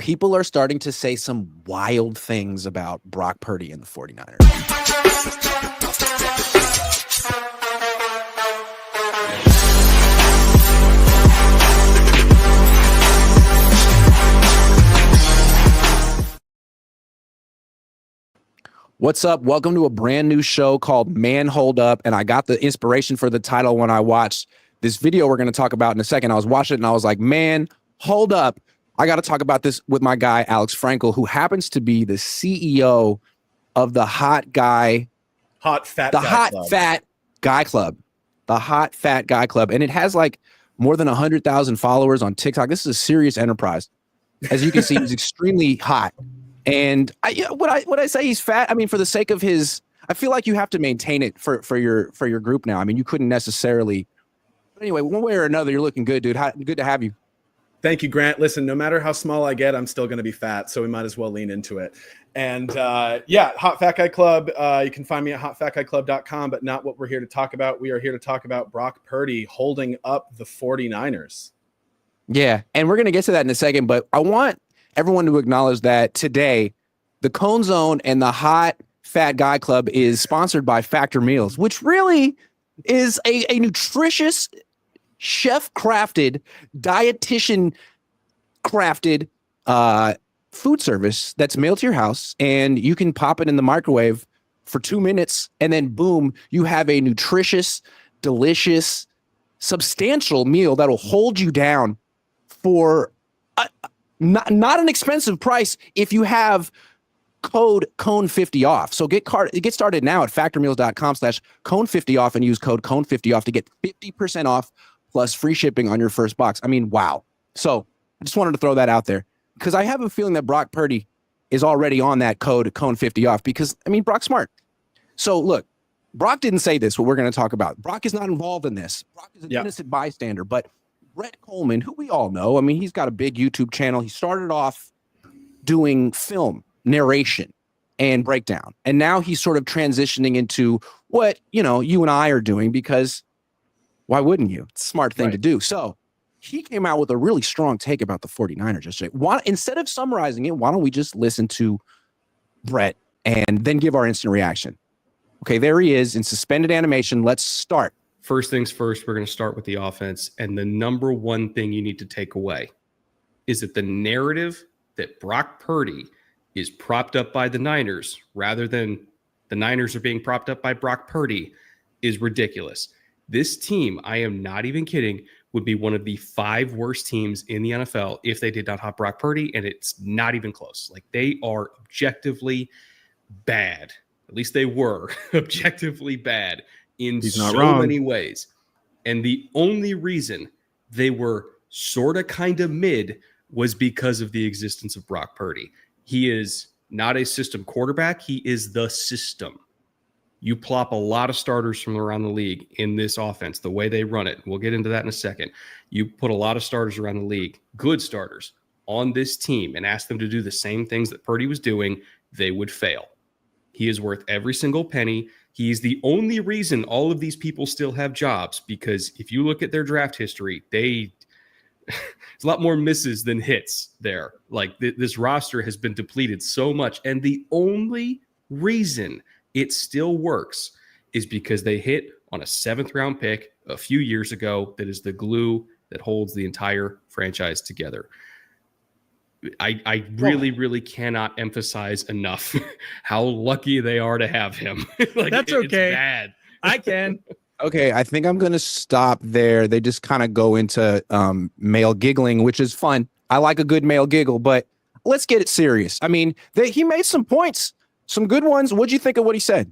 people are starting to say some wild things about Brock Purdy and the 49ers. What's up? Welcome to a brand new show called Man Hold Up. And I got the inspiration for the title when I watched this video we're going to talk about in a second. I was watching it and I was like, man, hold up. I got to talk about this with my guy, Alex Frankel, who happens to be the CEO of the Hot Fat Guy Club. The Hot Fat Guy Club. And it has like more than 100,000 followers on TikTok. This is a serious enterprise. As you can see, he's extremely hot. And would I say he's fat? I mean, for the sake of his, I feel like you have to maintain it for your group now. I mean, you couldn't necessarily. But anyway, one way or another, you're looking good, dude. Good to have you. Thank you, Grant. Listen, no matter how small I get, I'm still going to be fat, so we might as well lean into it. And Hot Fat Guy Club. You can find me at hotfatguyclub.com, but not what we're here to talk about. We are here to talk about Brock Purdy holding up the 49ers. Yeah, and we're going to get to that in a second, but I want everyone to acknowledge that today, the Cohn Zone and the Hot Fat Guy Club is sponsored by Factor Meals, which really is a nutritious, chef-crafted, dietitian-crafted food service that's mailed to your house, and you can pop it in the microwave for 2 minutes, and then boom, you have a nutritious, delicious, substantial meal that'll hold you down for not an expensive price if you have code Cohn50off. So get started now at factormeals.com/Cohn50off and use code Cohn50off to get 50% off plus free shipping on your first box. I mean, wow. So I just wanted to throw that out there because I have a feeling that Brock Purdy is already on that code Cohn50off because, I mean, Brock's smart. So look, Brock didn't say this, what we're going to talk about. Brock is not involved in this. Brock is an innocent bystander, but Brett Coleman, who we all know, I mean, he's got a big YouTube channel. He started off doing film narration and breakdown, and now he's sort of transitioning into what, you and I are doing because why wouldn't you? It's a smart thing to do. So he came out with a really strong take about the 49ers yesterday. Instead of summarizing it, why don't we just listen to Brett and then give our instant reaction? Okay, there he is in suspended animation. Let's start. First things first, we're going to start with the offense. And the number one thing you need to take away is that the narrative that Brock Purdy is propped up by the Niners rather than the Niners are being propped up by Brock Purdy is ridiculous. This team, I am not even kidding, would be one of the 5 worst teams in the NFL if they did not have Brock Purdy, and it's not even close. Like, they are objectively bad. At least they were objectively bad in so many ways. And the only reason they were sort of kind of mid was because of the existence of Brock Purdy. He is not a system quarterback. He is the system. You plop a lot of starters from around the league in this offense, the way they run it. We'll get into that in a second. You put a lot of starters around the league, good starters, on this team and ask them to do the same things that Purdy was doing, they would fail. He is worth every single penny. He's the only reason all of these people still have jobs, because if you look at their draft history, there's a lot more misses than hits there. Like this roster has been depleted so much. And the only reason it still works is because they hit on a 7th round pick a few years ago. That is the glue that holds the entire franchise together. I really cannot emphasize enough how lucky they are to have him. That's okay. It's bad. I can. Okay, I think I'm going to stop there. They just kind of go into male giggling, which is fun. I like a good male giggle, but let's get it serious. I mean, he made some points, some good ones. What'd you think of what he said?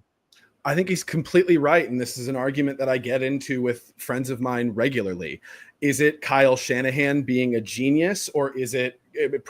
I think he's completely right, and this is an argument that I get into with friends of mine regularly. Is it Kyle Shanahan being a genius, or is it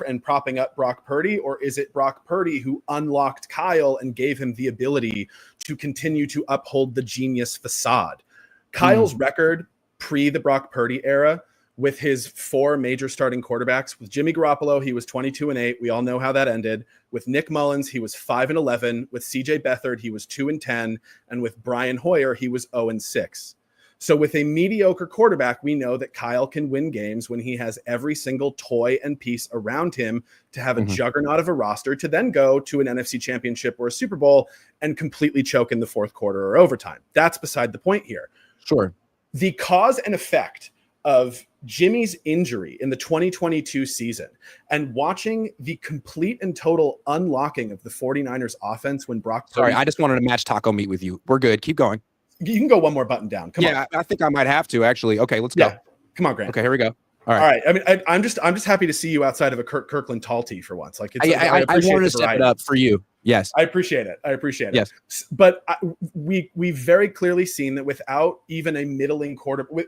and propping up Brock Purdy, or is it Brock Purdy who unlocked Kyle and gave him the ability to continue to uphold the genius facade? Kyle's record pre the Brock Purdy era with his 4 major starting quarterbacks, with Jimmy Garoppolo, he was 22-8. We all know how that ended. With Nick Mullins, he was 5-11. With CJ Beathard, he was 2-10. And with Brian Hoyer, he was 0-6. So with a mediocre quarterback, we know that Kyle can win games when he has every single toy and piece around him to have a juggernaut of a roster to then go to an NFC championship or a Super Bowl and completely choke in the fourth quarter or overtime. That's beside the point here. Sure. The cause and effect of Jimmy's injury in the 2022 season and watching the complete and total unlocking of the 49ers offense when Brock Purdy... Sorry, I just wanted to match taco meat with you. We're good. Keep going. You can go one more button down. Come on. Yeah, I think I might have to, actually. Okay, let's go. Yeah. Come on, Grant. Okay, here we go. All All right. right. I mean, I'm just happy to see you outside of a Kirkland tall tee for once. Like, I wanted to step it up for you. Yes. I appreciate it. Yes. But we've very clearly seen that without even a middling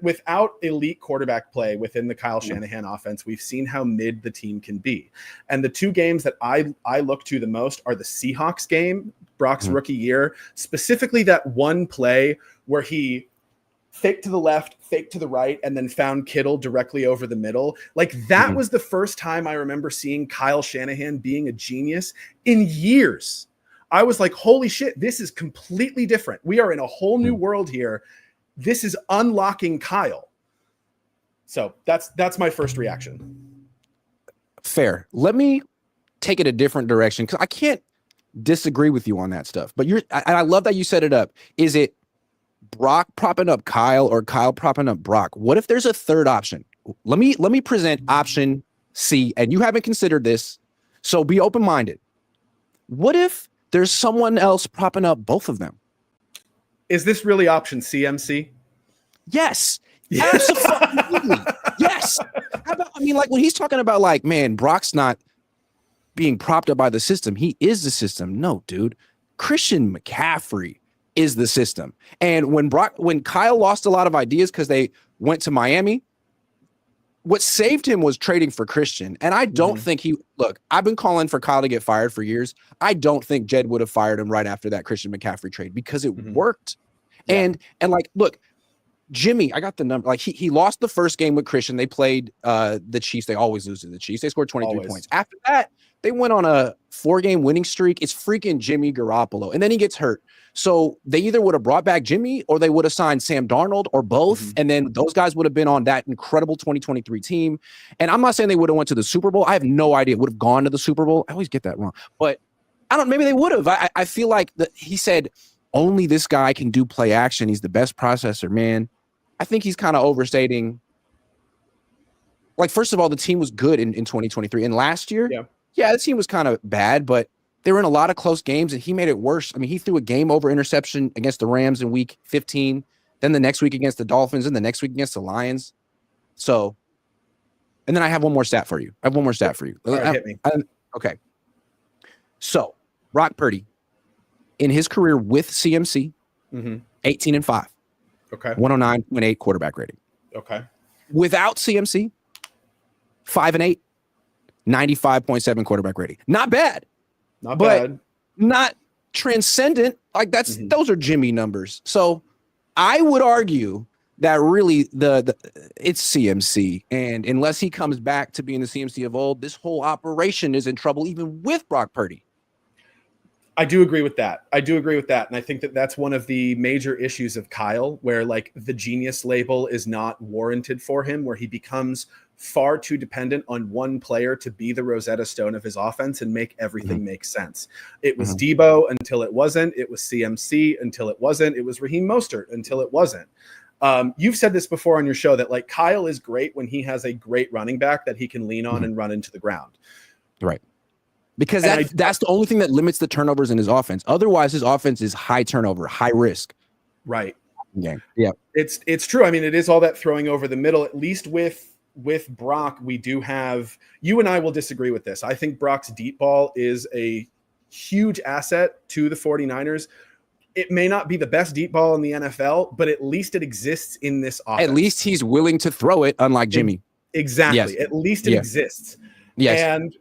without elite quarterback play within the Kyle Shanahan offense, we've seen how mid the team can be. And the two games that I look to the most are the Seahawks game, Brock's rookie year, specifically that one play where he fake to the left, fake to the right, and then found Kittle directly over the middle. Like that was the first time I remember seeing Kyle Shanahan being a genius in years. I was like, holy shit, this is completely different. We are in a whole new world here. This is unlocking Kyle. So that's my first reaction. Fair. Let me take it a different direction because I can't disagree with you on that stuff. But I love that you set it up. Is it Brock propping up Kyle or Kyle propping up Brock? What if there's a third option? Let me present option C, and you haven't considered this, so be open-minded. What if there's someone else propping up both of them? Is this really option CMC? Yes. Absolutely. Yes. How about, I mean, like when he's talking about like, man, Brock's not being propped up by the system. He is the system. No, dude. Christian McCaffrey is the system. And when Kyle lost a lot of ideas because they went to Miami, what saved him was trading for Christian. And I don't think I've been calling for Kyle to get fired for years. I don't think Jed would have fired him right after that Christian McCaffrey trade because it worked. Yeah. And like, look, Jimmy, I got the number. Like he lost the first game with Christian. They played the Chiefs. They always lose to the Chiefs. They scored 23 points. After that, they went on a 4-game winning streak. It's freaking Jimmy Garoppolo. And then he gets hurt. So they either would have brought back Jimmy or they would have signed Sam Darnold or both. And then those guys would have been on that incredible 2023 team. And I'm not saying they would have went to the Super Bowl. I have no idea. Would have gone to the Super Bowl. I always get that wrong. But I don't, maybe they would have. I feel like he said, only this guy can do play action. He's the best processor, man. I think he's kind of overstating. Like, first of all, the team was good in 2023. And last year, the team was kind of bad, but they were in a lot of close games, and he made it worse. I mean, he threw a game-over interception against the Rams in Week 15, then the next week against the Dolphins, and the next week against the Lions. So, and then I have one more stat for you. All right, hit me. Okay. So, Brock Purdy, in his career with CMC, 18-5. Okay. 109.8 quarterback rating. Okay. Without CMC, 5-8, 95.7 quarterback rating. Not bad. Not bad. Not transcendent. Like those are Jimmy numbers. So I would argue that really it's CMC. And unless he comes back to being the CMC of old, this whole operation is in trouble, even with Brock Purdy. I do agree with that. And I think that that's one of the major issues of Kyle, where like the genius label is not warranted for him, where he becomes far too dependent on one player to be the Rosetta Stone of his offense and make everything make sense. It was Debo until it wasn't. It was CMC until it wasn't. It was Raheem Mostert until it wasn't. You've said this before on your show that like Kyle is great when he has a great running back that he can lean on and run into the ground. Right. Because that's the only thing that limits the turnovers in his offense. Otherwise, his offense is high turnover, high risk. Right. Yeah. It's true. I mean, it is all that throwing over the middle, at least with Brock. We do have, you and I will disagree with this. I think Brock's deep ball is a huge asset to the 49ers. It may not be the best deep ball in the NFL, but at least it exists in this offense. At least he's willing to throw it, unlike Jimmy. Exactly. Yes. At least it exists. Yes. And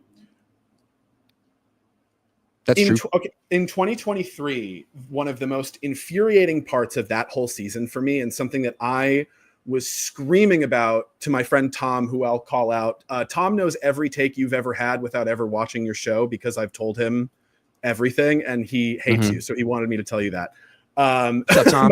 that's true. In 2023, one of the most infuriating parts of that whole season for me, and something that I was screaming about to my friend Tom, who I'll call out. Tom knows every take you've ever had without ever watching your show because I've told him everything, and he hates you. So he wanted me to tell you that. What's up, Tom?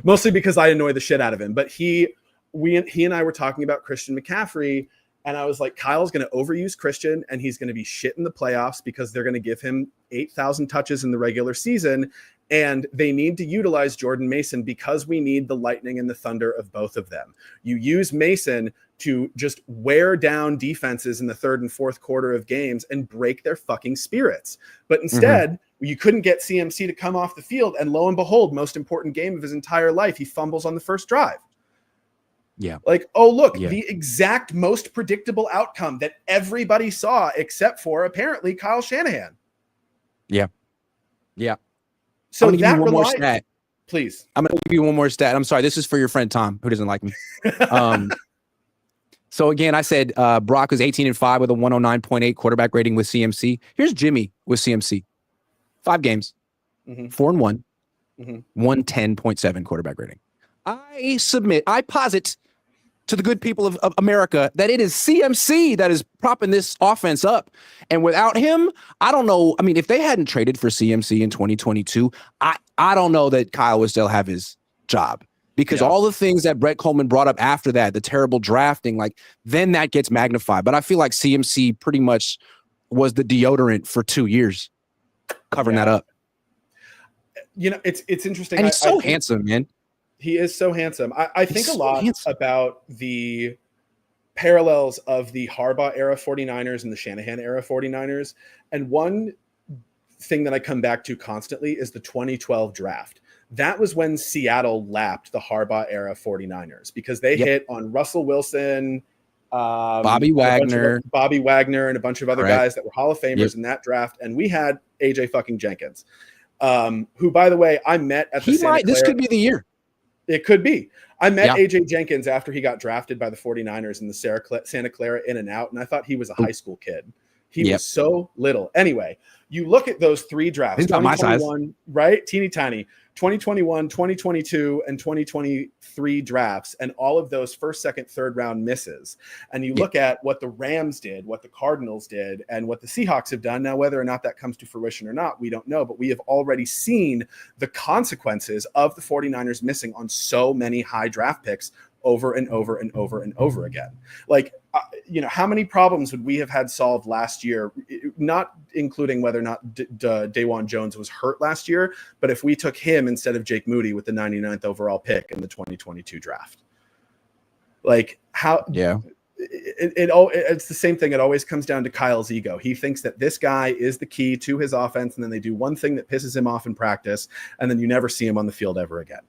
Mostly because I annoy the shit out of him. But he and I were talking about Christian McCaffrey, and I was like, Kyle's going to overuse Christian, and he's going to be shit in the playoffs because they're going to give him 8,000 touches in the regular season, and they need to utilize Jordan Mason because we need the lightning and the thunder of both of them. You use Mason to just wear down defenses in the third and fourth quarter of games and break their fucking spirits. But instead, you couldn't get CMC to come off the field, and lo and behold, most important game of his entire life, he fumbles on the first drive. Yeah. Like, oh, look, the exact most predictable outcome that everybody saw except for apparently Kyle Shanahan. Yeah. Yeah. So I'm gonna give you one more stat. Please. I'm going to give you one more stat. I'm sorry. This is for your friend Tom, who doesn't like me. So again, I said Brock was 18-5 with a 109.8 quarterback rating with CMC. Here's Jimmy with CMC. 5 games, 4-1, 110.7 quarterback rating. I posit to the good people of America that it is CMC that is propping this offense up. And without him, I don't know. I mean, if they hadn't traded for CMC in 2022, I don't know that Kyle would still have his job, because all the things that Brett Coleman brought up after that, the terrible drafting, like then that gets magnified. But I feel like CMC pretty much was the deodorant for 2 years covering that up. You know, it's interesting. And he's so handsome, man. He is so handsome. I think a lot about the parallels of the Harbaugh era 49ers and the Shanahan era 49ers. And one thing that I come back to constantly is the 2012 draft. That was when Seattle lapped the Harbaugh era 49ers because they hit on Russell Wilson, Bobby Wagner, and a bunch of other guys that were Hall of Famers in that draft. And we had AJ fucking Jenkins, who, by the way, I met at the Santa Clara. This could be the year. It could be. I met AJ Jenkins after he got drafted by the 49ers in the Santa Clara In-N-Out, and I thought he was a high school kid. He was so little. Anyway, you look at those 3 drafts. He's got my size. Right? Teeny tiny. 2021, 2022, and 2023 drafts, and all of those first, second, third round misses. And you look at what the Rams did, what the Cardinals did, and what the Seahawks have done. Now, whether or not that comes to fruition or not, we don't know, but we have already seen the consequences of the 49ers missing on so many high draft picks over and over and over and over again. Like, how many problems would we have had solved last year, not including whether or not Dawan Jones was hurt last year, but if we took him instead of Jake Moody with the 99th overall pick in the 2022 draft? Like, how? Yeah. It's the same thing. It always comes down to Kyle's ego. He thinks that this guy is the key to his offense, and then they do one thing that pisses him off in practice, and then you never see him on the field ever again.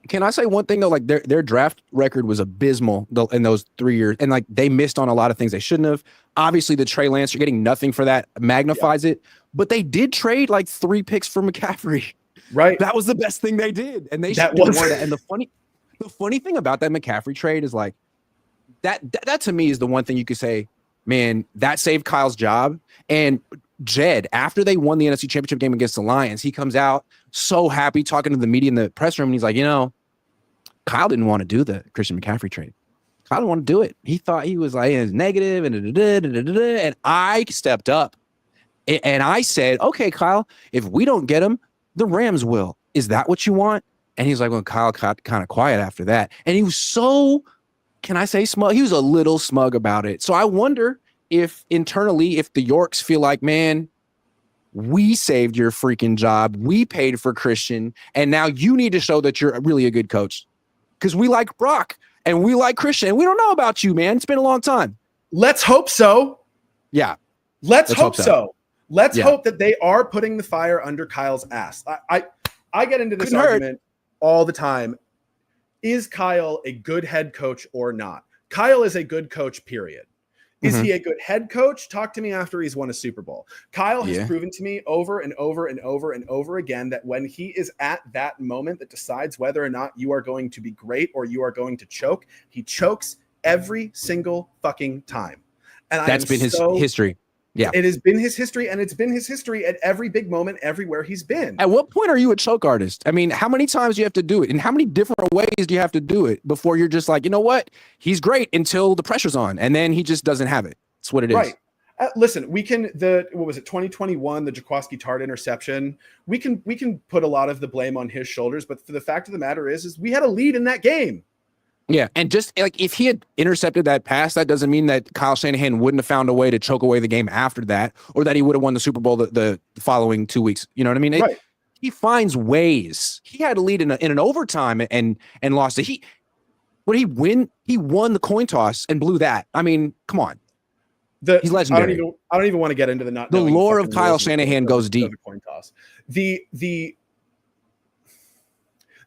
Can I say one thing though? Like their draft record was abysmal in those 3 years, and like they missed on a lot of things they shouldn't have. Obviously, the Trey Lance, you're getting nothing for that, magnifies it. But they did trade like 3 picks for McCaffrey. Right, that was the best thing they did, and they should do more of that. And the funny thing about that McCaffrey trade is like that to me is the one thing you could say, man, that saved Kyle's job. And Jed, after they won the NFC Championship game against the Lions, he comes out so happy talking to the media in the press room, and he's like, Kyle didn't want to do the Christian McCaffrey trade. Kyle didn't want to do it. He thought he was like negative, and I stepped up and I said, okay, Kyle, if we don't get him, the Rams will. Is that what you want? And he's like, well, Kyle got kind of quiet after that. And he was so, can I say smug? He was a little smug about it. So I wonder if internally, if the Yorks feel like, man, we saved your freaking job, we paid for Christian, and now you need to show that you're really a good coach. Because we like Brock and we like Christian, and we don't know about you, man. It's been a long time. Let's hope so. Yeah. Let's hope so. Let's hope that they are putting the fire under Kyle's ass. I get into this argument all the time. Is Kyle a good head coach or not? Kyle is a good coach, period. Is he a good head coach? Talk to me after he's won a Super Bowl. Kyle has proven to me over and over and over and over again that when he is at that moment that decides whether or not you are going to be great or you are going to choke, he chokes every single fucking time. And that's been his history. Yeah, it has been his history, and it's been his history at every big moment, everywhere he's been. At what point are you a choke artist? I mean, how many times do you have to do it? And how many different ways do you have to do it before you're just like, you know what? He's great until the pressure's on, and then he just doesn't have it. That's what it is. Right. Listen, we can what was it, 2021, the Jaquiski Tart interception. We can put a lot of the blame on his shoulders, but for the fact of the matter is we had a lead in that game. Yeah, and just like if he had intercepted that pass, that doesn't mean that Kyle Shanahan wouldn't have found a way to choke away the game after that, or that he would have won the Super Bowl the following 2 weeks. You know what I mean? Right. He finds ways. He had a lead in an overtime and lost it. He won the coin toss and blew that. I mean, come on. He's legendary. I don't even want to get into the lore of Kyle Shanahan goes deep. The coin toss. The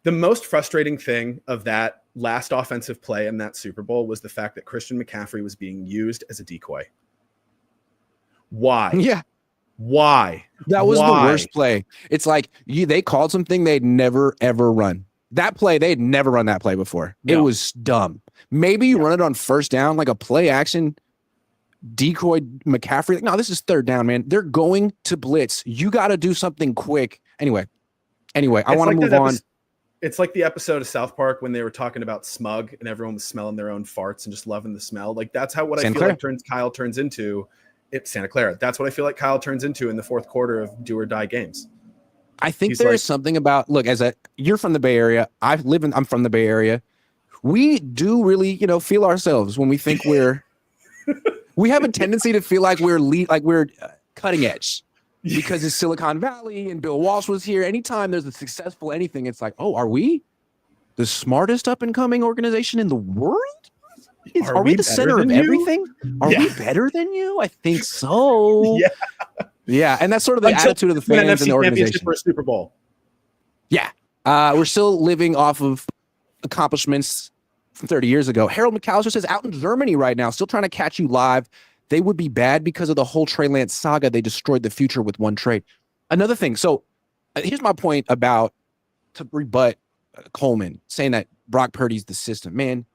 most frustrating thing of that last offensive play in that Super Bowl was the fact that Christian McCaffrey was being used as a decoy. Why? Yeah. Why? That was the worst play. It's like they called something they'd never, ever run. That play, they'd never run that play before. No. It was dumb. Maybe you run it on first down, like a play action decoy McCaffrey. No, this is third down, man. They're going to blitz. You got to do something quick. Anyway, I want to move on. It's like the episode of South Park when they were talking about smug and everyone was smelling their own farts and just loving the smell. Like that's how I feel like Kyle turns into Santa Clara. That's what I feel like Kyle turns into in the fourth quarter of do or die games. I think there's something about, look, you're from the Bay Area. I'm from the Bay Area. We do really, feel ourselves when we think we have a tendency to feel like we're cutting edge. Because it's Silicon Valley and Bill Walsh was here. Anytime there's a successful anything, it's like, oh, are we the smartest up and coming organization in the world? Are we the center of everything? Are we better than you? I think so. Yeah. And that's sort of the attitude of the fans and the organization. For a Super Bowl. Yeah. We're still living off of accomplishments from 30 years ago. Harold McAllister says out in Germany right now, still trying to catch you live. They would be bad because of the whole Trey Lance saga. They destroyed the future with one trade. Another thing. So here's my point to rebut Coleman saying that Brock Purdy's the system. Man,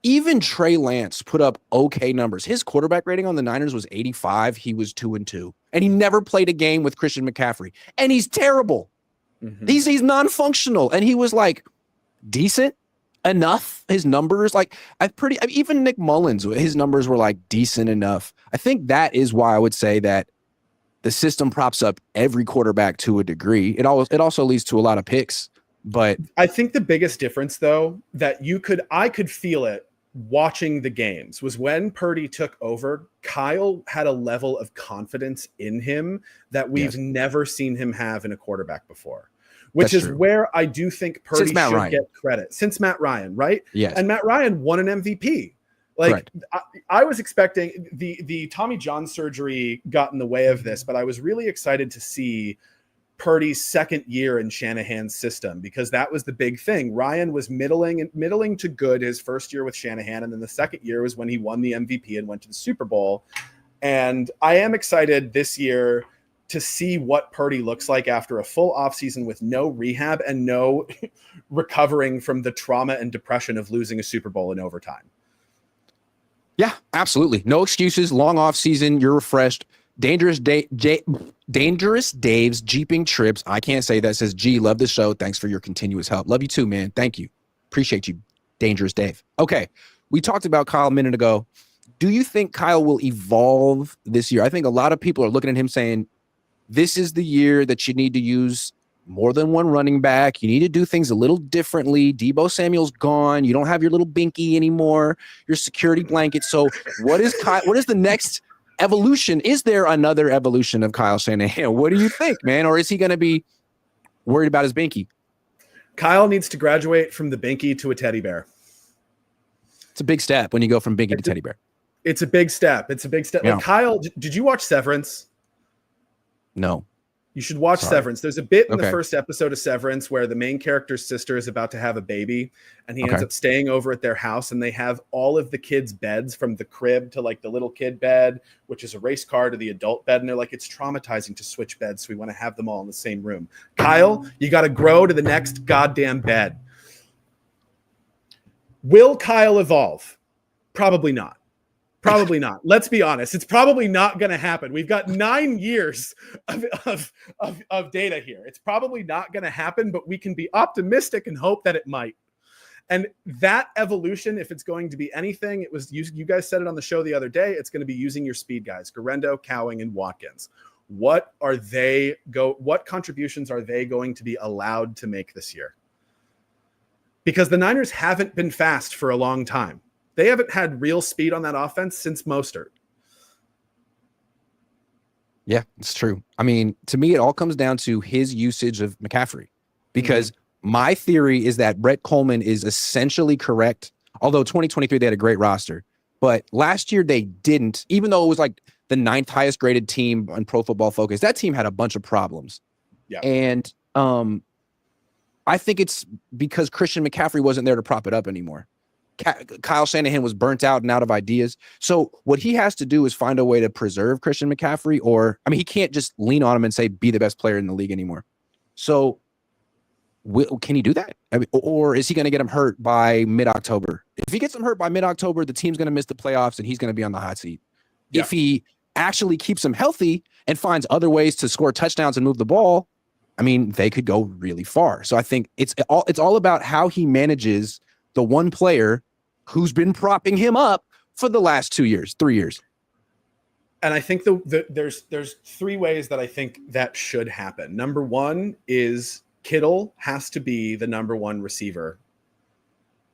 even Trey Lance put up okay numbers. His quarterback rating on the Niners was 85. He was 2-2. And he never played a game with Christian McCaffrey. And he's terrible. Mm-hmm. He's non-functional. And he was like decent enough. His numbers, even Nick Mullins, his numbers were like decent enough. I think that is why I would say that the system props up every quarterback to a degree. It also leads to a lot of picks. But I think the biggest difference, though, that I could feel it watching the games was when Purdy took over. Kyle had a level of confidence in him that we've never seen him have in a quarterback before. Which is where I do think Purdy should get credit. Since Matt Ryan, right? Yes. And Matt Ryan won an MVP. I was expecting the Tommy John surgery got in the way of this, but I was really excited to see Purdy's second year in Shanahan's system because that was the big thing. Ryan was middling to good his first year with Shanahan, and then the second year was when he won the MVP and went to the Super Bowl. And I am excited this year to see what Purdy looks like after a full offseason with no rehab and no recovering from the trauma and depression of losing a Super Bowl in overtime. Yeah, absolutely. No excuses. Long offseason. You're refreshed. Dangerous Dave's Jeeping Trips. I can't say that. Says, G, love the show. Thanks for your continuous help. Love you too, man. Thank you. Appreciate you, Dangerous Dave. Okay. We talked about Kyle a minute ago. Do you think Kyle will evolve this year? I think a lot of people are looking at him saying, this is the year that you need to use more than one running back. You need to do things a little differently. Deebo Samuel's gone. You don't have your little binky anymore, your security blanket. So what is the next evolution? Is there another evolution of Kyle Shanahan? What do you think, man? Or is he going to be worried about his binky? Kyle needs to graduate from the binky to a teddy bear. It's a big step when you go from binky to teddy bear. It's a big step. Yeah. Like Kyle, did you watch Severance? No. You should watch Severance. There's a bit in the first episode of Severance where the main character's sister is about to have a baby and he ends up staying over at their house, and they have all of the kids' beds from the crib to like the little kid bed, which is a race car, to the adult bed. And they're like, it's traumatizing to switch beds. So we want to have them all in the same room. Kyle, you got to grow to the next goddamn bed. Will Kyle evolve? Probably not. Probably not. Let's be honest. It's probably not going to happen. We've got 9 years of data here. It's probably not going to happen, but we can be optimistic and hope that it might. And that evolution, if it's going to be anything, it was you guys said it on the show the other day. It's going to be using your speed guys, Garendo, Cowing, and Watkins. What contributions are they going to be allowed to make this year? Because the Niners haven't been fast for a long time. They haven't had real speed on that offense since Mostert. Yeah, it's true. I mean, to me, it all comes down to his usage of McCaffrey, because my theory is that Brett Coleman is essentially correct. Although 2023, they had a great roster, but last year they didn't, even though it was like the 9th highest graded team on Pro Football Focus. That team had a bunch of problems. Yeah. And I think it's because Christian McCaffrey wasn't there to prop it up anymore. Kyle Shanahan was burnt out and out of ideas. So what he has to do is find a way to preserve Christian McCaffrey, or, I mean, he can't just lean on him and say, be the best player in the league anymore. So can he do that? I mean, or is he going to get him hurt by mid-October? If he gets him hurt by mid-October, the team's going to miss the playoffs and he's going to be on the hot seat. Yeah. If he actually keeps him healthy and finds other ways to score touchdowns and move the ball, I mean, they could go really far. So I think it's all about how he manages the one player who's been propping him up for the last 3 years. And I think there's 3 ways that I think that should happen. Number one is Kittle has to be the number 1 receiver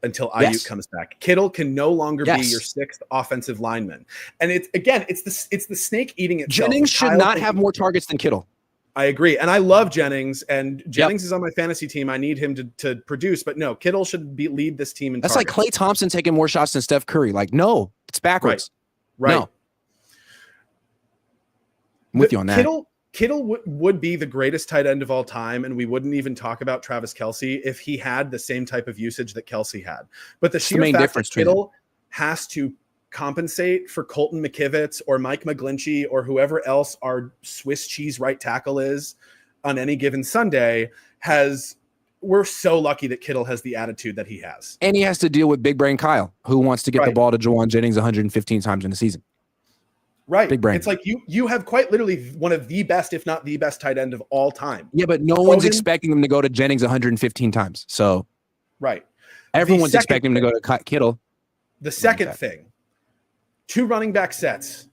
until Ayuk comes back. Kittle can no longer be your 6th offensive lineman. And it's the snake eating itself. Jennings should not have more targets than Kittle. I agree. And I love Jennings, and Jennings is on my fantasy team. I need him to produce, but no, Kittle should lead this team in That's targets. like Klay Thompson taking more shots than Steph Curry. Like, no, it's backwards. Right. No. I'm with you on that. Kittle would be the greatest tight end of all time, and we wouldn't even talk about Travis Kelce if he had the same type of usage that Kelce had. But the sheer fact that Kittle has to compensate for Colton McKivitz or Mike McGlinchey or whoever else our Swiss cheese right tackle is on any given Sunday we're so lucky that Kittle has the attitude that he has. And he has to deal with big brain Kyle, who wants to get the ball to Juwan Jennings 115 times in a season. Right. Big brain. It's like you have quite literally one of the best, if not the best tight end of all time. Yeah, but no one's expecting him to go to Jennings 115 times. So everyone's expecting him to go to Kittle. The second thing, 2 running back sets.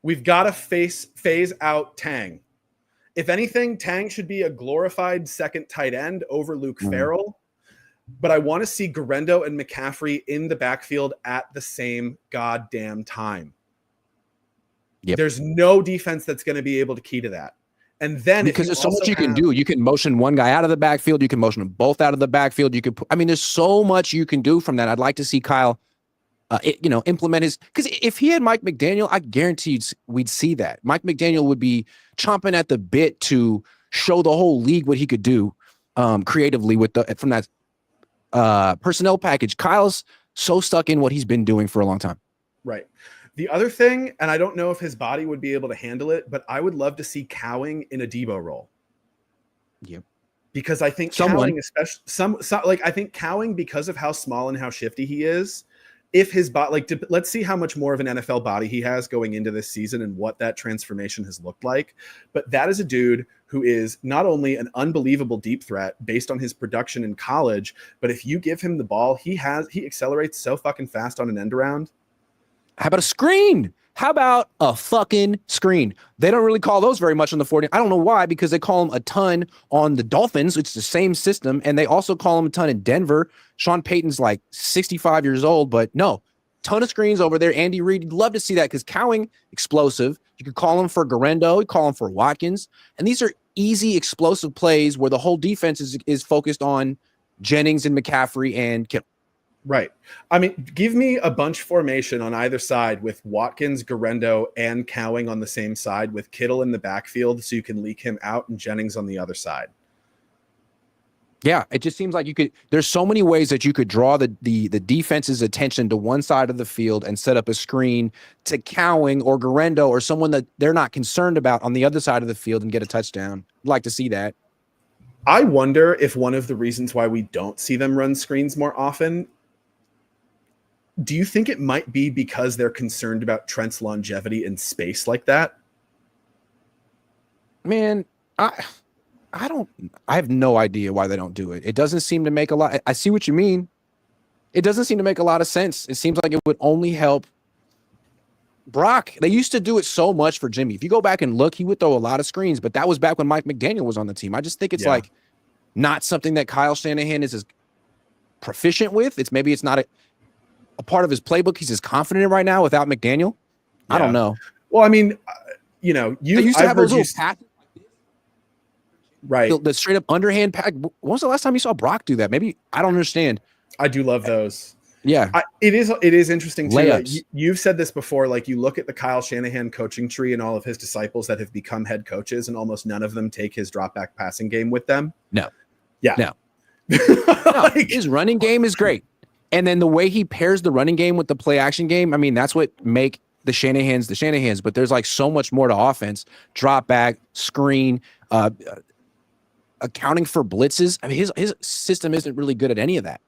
We've got to phase out Tang. If anything, Tang should be a glorified second tight end over Luke Farrell. But I want to see Garendo and McCaffrey in the backfield at the same goddamn time. Yep. There's no defense that's going to be able to key to that. And then because there's so much you can do. You can motion one guy out of the backfield. You can motion them both out of the backfield. You could, there's so much you can do from that. I'd like to see Kyle, implement his, because if he had Mike McDaniel, I guarantee we'd see that. Mike McDaniel would be chomping at the bit to show the whole league what he could do creatively from that personnel package. Kyle's so stuck in what he's been doing for a long time. Right. The other thing, and I don't know if his body would be able to handle it, but I would love to see Cowing in a Debo role. Yep. Because I think Cowing, especially I think Cowing, because of how small and how shifty he is, if his body, let's see how much more of an NFL body he has going into this season and what that transformation has looked like. But that is a dude who is not only an unbelievable deep threat based on his production in college, but if you give him the ball, he accelerates so fucking fast on an end around. How about a screen? How about a fucking screen? They don't really call those very much on the 40. I don't know why, because they call them a ton on the Dolphins. It's the same system. And they also call them a ton in Denver. Sean Payton's like 65 years old, but no, ton of screens over there. Andy Reid, you'd love to see that because Cowing, explosive. You could call him for Garendo. You call him for Watkins. And these are easy, explosive plays where the whole defense is focused on Jennings and McCaffrey and Kittle. Right. Give me a bunch formation on either side with Watkins, Garendo, and Cowing on the same side with Kittle in the backfield so you can leak him out and Jennings on the other side. Yeah, it just seems like there's so many ways that you could draw the defense's attention to one side of the field and set up a screen to Cowing or Garendo or someone that they're not concerned about on the other side of the field and get a touchdown. I'd like to see that. I wonder if one of the reasons why we don't see them run screens more often, do you think it might be because they're concerned about Trent's longevity in space like that? Man, I have no idea why they don't do it. It doesn't seem to make a lot. I see what you mean. It doesn't seem to make a lot of sense. It seems like it would only help Brock. They used to do it so much for Jimmy. If you go back and look, he would throw a lot of screens, but that was back when Mike McDaniel was on the team. I just think it's like not something that Kyle Shanahan is as proficient with. Maybe it's not a part of his playbook he's as confident in right now without McDaniel. Yeah. I don't know. Well, I mean, they used to have those little passes. Right. The straight up underhand pack. When was the last time you saw Brock do that? Maybe I don't understand. I do love those. Yeah. It is interesting too. Layups. You've said this before, like you look at the Kyle Shanahan coaching tree and all of his disciples that have become head coaches, and almost none of them take his drop back passing game with them. No. Yeah. No. Like, his running game is great. And then the way he pairs the running game with the play action game, I mean, that's what make the Shanahans, but there's like so much more to offense. Drop back, screen, accounting for blitzes. I mean, his system isn't really good at any of that.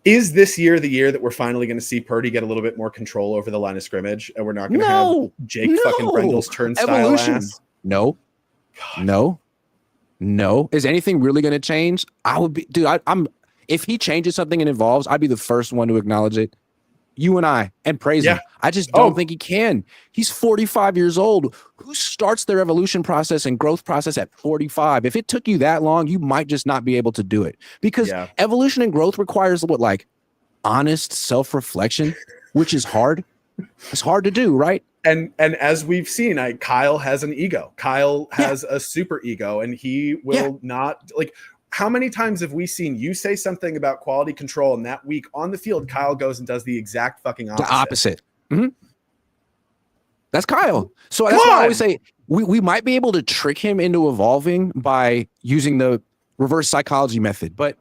Is this year the year that we're finally going to see Purdy get a little bit more control over the line of scrimmage, and we're not going to have Jake fucking Brendel's turnstile ass? No. Is anything really going to change? I would be, dude. I'm if he changes something and evolves, I'd be the first one to acknowledge it. You and I, and praise him. I just don't think he can. He's 45 years old. Who starts their evolution process and growth process at 45? If it took you that long, you might just not be able to do it, because evolution and growth requires like honest self-reflection, which is hard. It's hard to do, right? And as we've seen, Kyle has an ego. Kyle has a super ego, and he will not like. How many times have we seen you say something about quality control, and that week on the field, Kyle goes and does the exact fucking opposite? The opposite. Mm-hmm. That's Kyle. So that's why I always say we might be able to trick him into evolving by using the reverse psychology method. But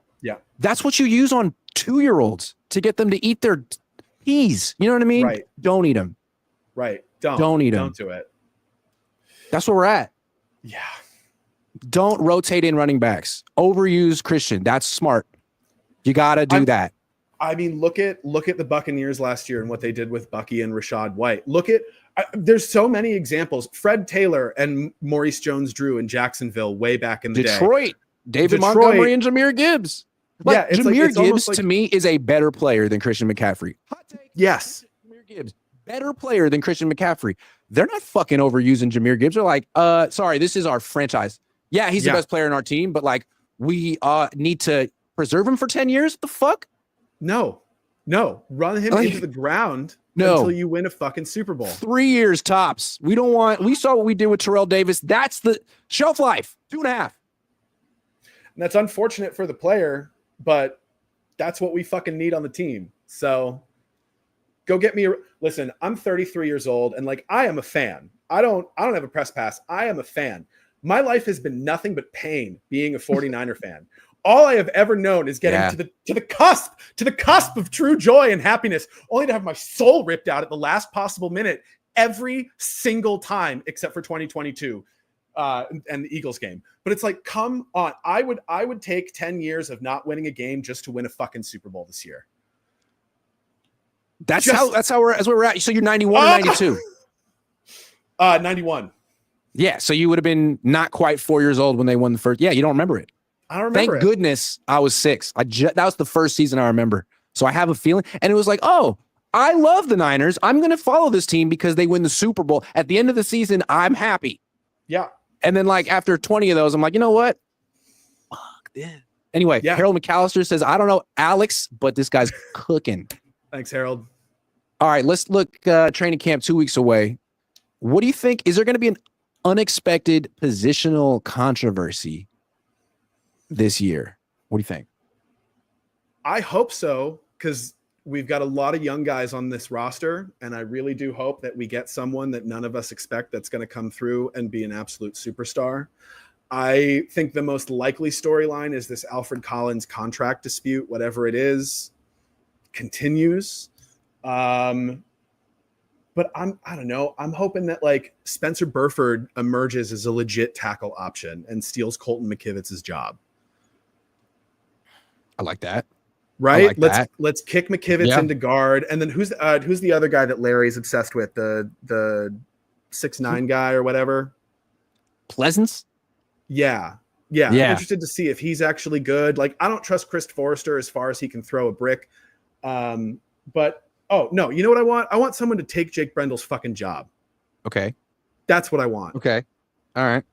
that's what you use on 2-year-olds to get them to eat their peas. You know what I mean? Right. Don't eat them. Right. Don't eat them. Don't do it. That's where we're at. Yeah. Don't rotate in running backs. Overuse Christian. That's smart. You got to do that. I mean, look at the Buccaneers last year and what they did with Bucky and Rashad White. There's so many examples. Fred Taylor and Maurice Jones-Drew in Jacksonville way back in the day. Detroit. David Montgomery and Jahmyr Gibbs. Jahmyr Gibbs to me is a better player than Christian McCaffrey. Hot take. Yes. Jahmyr Gibbs, better player than Christian McCaffrey. They're not fucking overusing Jahmyr Gibbs. They're like, sorry, this is our franchise. Yeah, he's the best player in our team, but like we need to preserve him for 10 years. What the fuck? No. Run him into the ground until you win a fucking Super Bowl. 3 years tops. We saw what we did with Terrell Davis. That's the shelf life. 2.5. And that's unfortunate for the player, but that's what we fucking need on the team. So go get me listen, I'm 33 years old, and like I am a fan. I don't have a press pass. I am a fan. My life has been nothing but pain being a 49er fan. All I have ever known is getting to the cusp of true joy and happiness, only to have my soul ripped out at the last possible minute every single time, except for 2022 and the Eagles game. But it's like, come on. I would take 10 years of not winning a game just to win a fucking Super Bowl this year. That's how we're at. So you're 91 or 92? 91. Yeah, so you would have been not quite 4 years old when they won the first. Yeah, you don't remember it. I don't remember. Thank goodness I was 6. That was the first season I remember. So I have a feeling. And it was like, oh, I love the Niners. I'm going to follow this team because they win the Super Bowl. At the end of the season, I'm happy. Yeah. And then like after 20 of those, I'm like, you know what? Fuck this. Anyway, Harold McAllister says, I don't know Alex, but this guy's cooking. Thanks, Harold. All right, let's look training camp 2 weeks away. What do you think? Is there going to be an unexpected positional controversy this year? What do you think? I hope so, because we've got a lot of young guys on this roster, and I really do hope that we get someone that none of us expect that's going to come through and be an absolute superstar. I think the most likely storyline is this Alfred Collins contract dispute, whatever it is, continues. But I don't know. I'm hoping that like Spencer Burford emerges as a legit tackle option and steals Colton McKivitz's job. I like that. Right? Let's kick McKivitz into guard. And then who's the other guy that Larry's obsessed with? The 6'9" guy or whatever? Pleasance? Yeah. I'm interested to see if he's actually good. Like, I don't trust Chris Forrester as far as he can throw a brick. But oh no, you know what I want? I want someone to take Jake Brendel's fucking job. Okay. That's what I want. Okay. All right.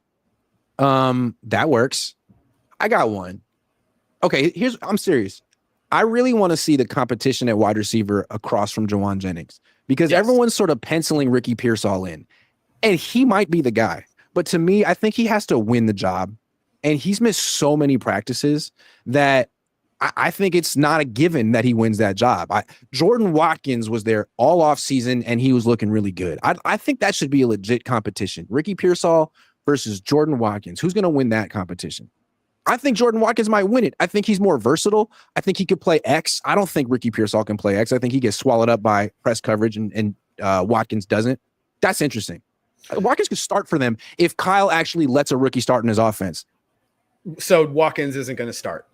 That works. I got one. Okay, I'm serious. I really want to see the competition at wide receiver across from Jawan Jennings because everyone's sort of penciling Ricky Pearsall in, and he might be the guy. But to me, I think he has to win the job, and he's missed so many practices that I think it's not a given that he wins that job. Jordan Watkins was there all off season, and he was looking really good. I think that should be a legit competition. Ricky Pearsall versus Jordan Watkins. Who's going to win that competition? I think Jordan Watkins might win it. I think he's more versatile. I think he could play X. I don't think Ricky Pearsall can play X. I think he gets swallowed up by press coverage and Watkins doesn't. That's interesting. Watkins could start for them if Kyle actually lets a rookie start in his offense. So Watkins isn't going to start.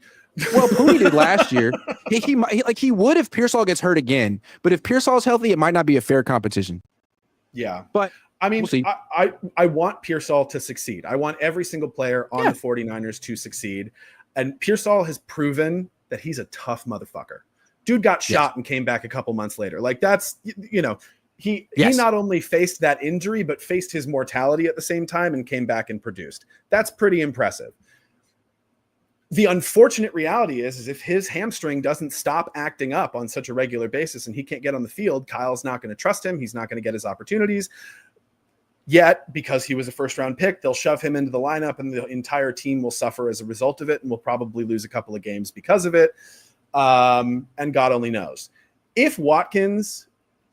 Well, Poonie did last year. He would if Pearsall gets hurt again. But if Pearsall's healthy, it might not be a fair competition. Yeah. But I mean, we'll see. I want Pearsall to succeed. I want every single player on the 49ers to succeed. And Pearsall has proven that he's a tough motherfucker. Dude got shot and came back a couple months later. Like that's, he not only faced that injury, but faced his mortality at the same time and came back and produced. That's pretty impressive. The unfortunate reality is if his hamstring doesn't stop acting up on such a regular basis and he can't get on the field, Kyle's not going to trust him. He's not going to get his opportunities. Yet, because he was a first-round pick, they'll shove him into the lineup and the entire team will suffer as a result of it and will probably lose a couple of games because of it. And God only knows. If Watkins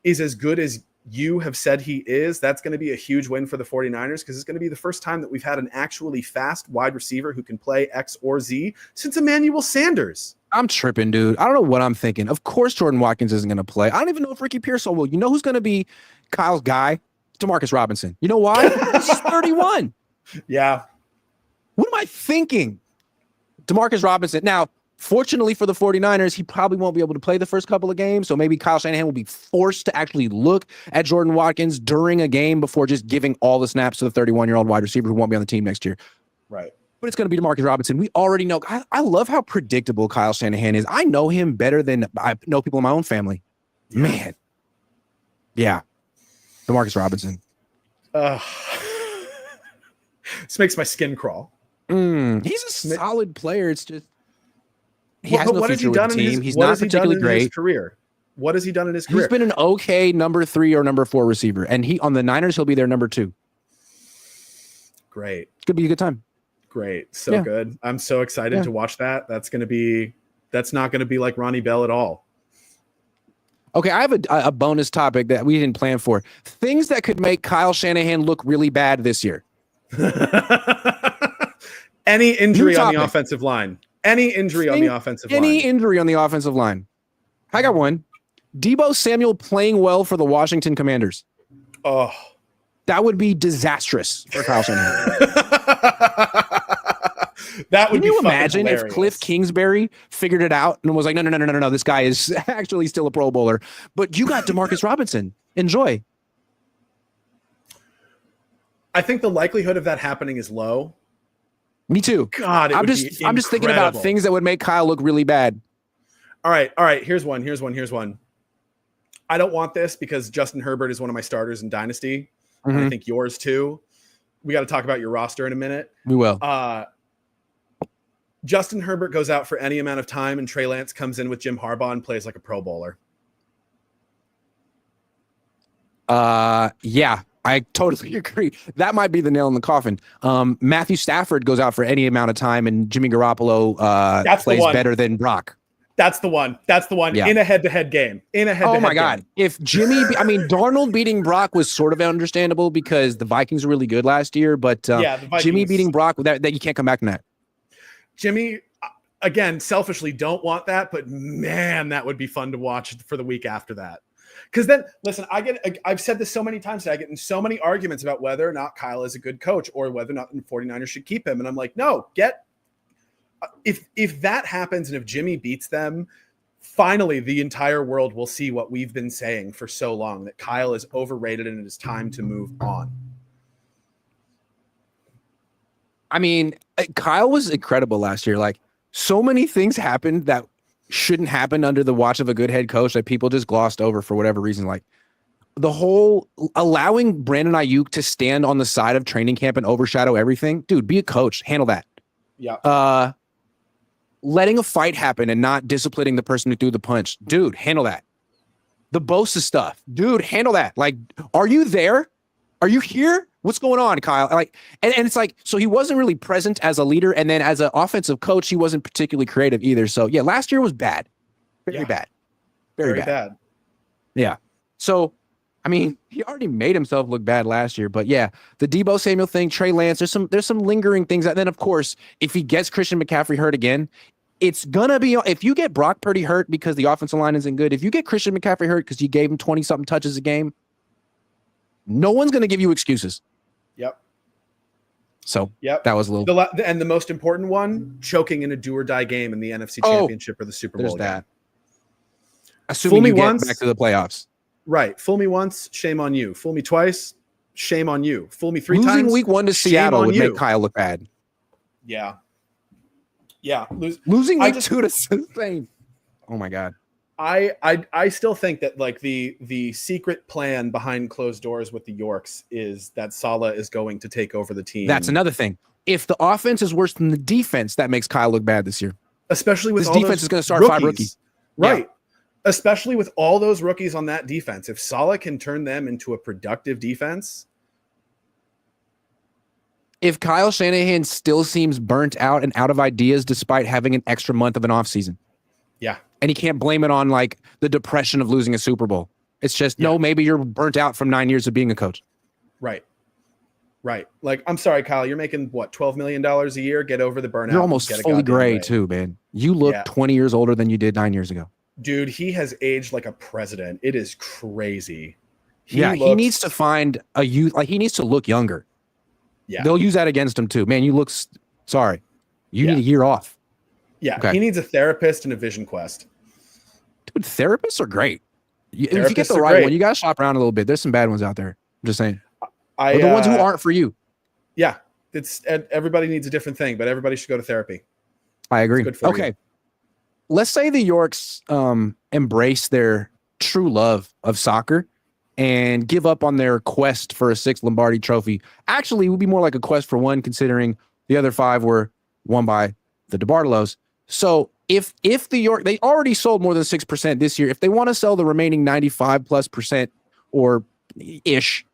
is as good as you have said he is, that's going to be a huge win for the 49ers because it's going to be the first time that we've had an actually fast wide receiver who can play X or Z since Emmanuel Sanders. I'm tripping, dude. I don't know what I'm thinking. Of course Jordan Watkins isn't going to play. I don't even know if Ricky Pearsall will. You know who's going to be Kyle's guy? DeMarcus Robinson. You know why? He's 31. Yeah. What am I thinking? DeMarcus Robinson. Now, fortunately for the 49ers, he probably won't be able to play the first couple of games. So maybe Kyle Shanahan will be forced to actually look at Jordan Watkins during a game before just giving all the snaps to the 31-year-old wide receiver who won't be on the team next year. Right. But it's going to be DeMarcus Robinson. We already know. I love how predictable Kyle Shanahan is. I know him better than I know people in my own family. Yeah. Man. Yeah. DeMarcus Robinson. This makes my skin crawl. He's a solid player. It's just he has no future with the team. He's not particularly great. His career. What has he done in his career? He's been an okay number 3 or number 4 receiver, and he on the Niners he'll be their number 2. Great. It's gonna be a good time. Great. So good. I'm so excited to watch that. That's not gonna be like Ronnie Bell at all. Okay, I have a bonus topic that we didn't plan for. Things that could make Kyle Shanahan look really bad this year. Any injury on the offensive line. Any injury on the offensive line. Any injury on the offensive line. I got one. Deebo Samuel playing well for the Washington Commanders. Oh. That would be disastrous for Kyle Shanahan. That would Can you be imagine hilarious. if Cliff Kingsbury figured it out and was like, no, this guy is actually still a Pro Bowler. But you got DeMarcus Robinson. Enjoy. I think the likelihood of that happening is low. Me too. God, I'm just thinking about things that would make Kyle look really bad. All right. Here's one. I don't want this because Justin Herbert is one of my starters in Dynasty. And I think yours too. We got to talk about your roster in a minute. We will. Justin Herbert goes out for any amount of time and Trey Lance comes in with Jim Harbaugh and plays like a Pro Bowler. Yeah, I totally agree. That might be the nail in the coffin. Matthew Stafford goes out for any amount of time and Jimmy Garoppolo plays better than Brock. That's the one. Yeah. In a head-to-head game. Oh my God. If Darnold beating Brock was sort of understandable because the Vikings were really good last year, but Jimmy beating Brock, that you can't come back from that. Jimmy, again, selfishly don't want that, but man, that would be fun to watch for the week after that. Because then, listen, I've said this so many times that I get in so many arguments about whether or not Kyle is a good coach or whether or not the 49ers should keep him. And I'm like, no, if that happens and if Jimmy beats them, finally the entire world will see what we've been saying for so long, that Kyle is overrated and it is time to move on. I mean, Kyle was incredible last year. Like, so many things happened that shouldn't happen under the watch of a good head coach that people just glossed over for whatever reason. Like the whole allowing Brandon Ayuk to stand on the side of training camp and overshadow everything. Dude, be a coach. Handle that. Yeah. Letting a fight happen and not disciplining the person who threw the punch. Dude, handle that. The Bosa stuff. Dude, handle that. Like, are you there? Are you here? What's going on, Kyle? Like, and it's like, so he wasn't really present as a leader. And then as an offensive coach, he wasn't particularly creative either. So yeah, last year was bad. Very bad. Very bad. Yeah. So, I mean, he already made himself look bad last year, but yeah, the Deebo Samuel thing, Trey Lance, there's some lingering things. And then of course, if he gets Christian McCaffrey hurt again, it's gonna be, if you get Brock Purdy hurt because the offensive line isn't good, if you get Christian McCaffrey hurt because you gave him 20 something touches a game, no one's going to give you excuses. Yep. So that was a little. And the most important one, choking in a do or die game in the NFC Championship or the Super Bowl. There's that. Assuming you get back to the playoffs. Right. Fool me once, shame on you. Fool me twice, shame on you. Fool me three times. Losing week 1 to Seattle would make Kyle look bad. Yeah. Yeah. Losing week 2 to Spain. Oh my God. I still think that like the secret plan behind closed doors with the Yorks is that Saleh is going to take over the team. That's another thing. If the offense is worse than the defense, that makes Kyle look bad this year. Especially with this all defense those is going to start rookies. 5 rookies. Right. Yeah. Especially with all those rookies on that defense. If Saleh can turn them into a productive defense. If Kyle Shanahan still seems burnt out and out of ideas despite having an extra month of an offseason. Yeah. And he can't blame it on like the depression of losing a Super Bowl. It's just, no, maybe you're burnt out from 9 years of being a coach. Right. Right. Like, I'm sorry, Kyle, you're making what, $12 million a year? Get over the burnout. You're almost fully gray too, man. You look 20 years older than you did 9 years ago. Dude, he has aged like a president. It is crazy. He needs to find a youth. Like he needs to look younger. Yeah. They'll use that against him too. Man, you look, sorry. You need a year off. Yeah, okay. He needs a therapist and a vision quest. Dude, therapists are great. If you get the right one, you got to shop around a little bit. There's some bad ones out there. I'm just saying. Or the ones who aren't for you. Yeah, everybody needs a different thing, but everybody should go to therapy. I agree. Okay. Let's say the Yorks embrace their true love of soccer and give up on their quest for a 6th Lombardi trophy. Actually, it would be more like a quest for 1, considering the other 5 were won by the DeBartolos. So if the York, they already sold more than 6% this year. If they want to sell the remaining 95+% or ish,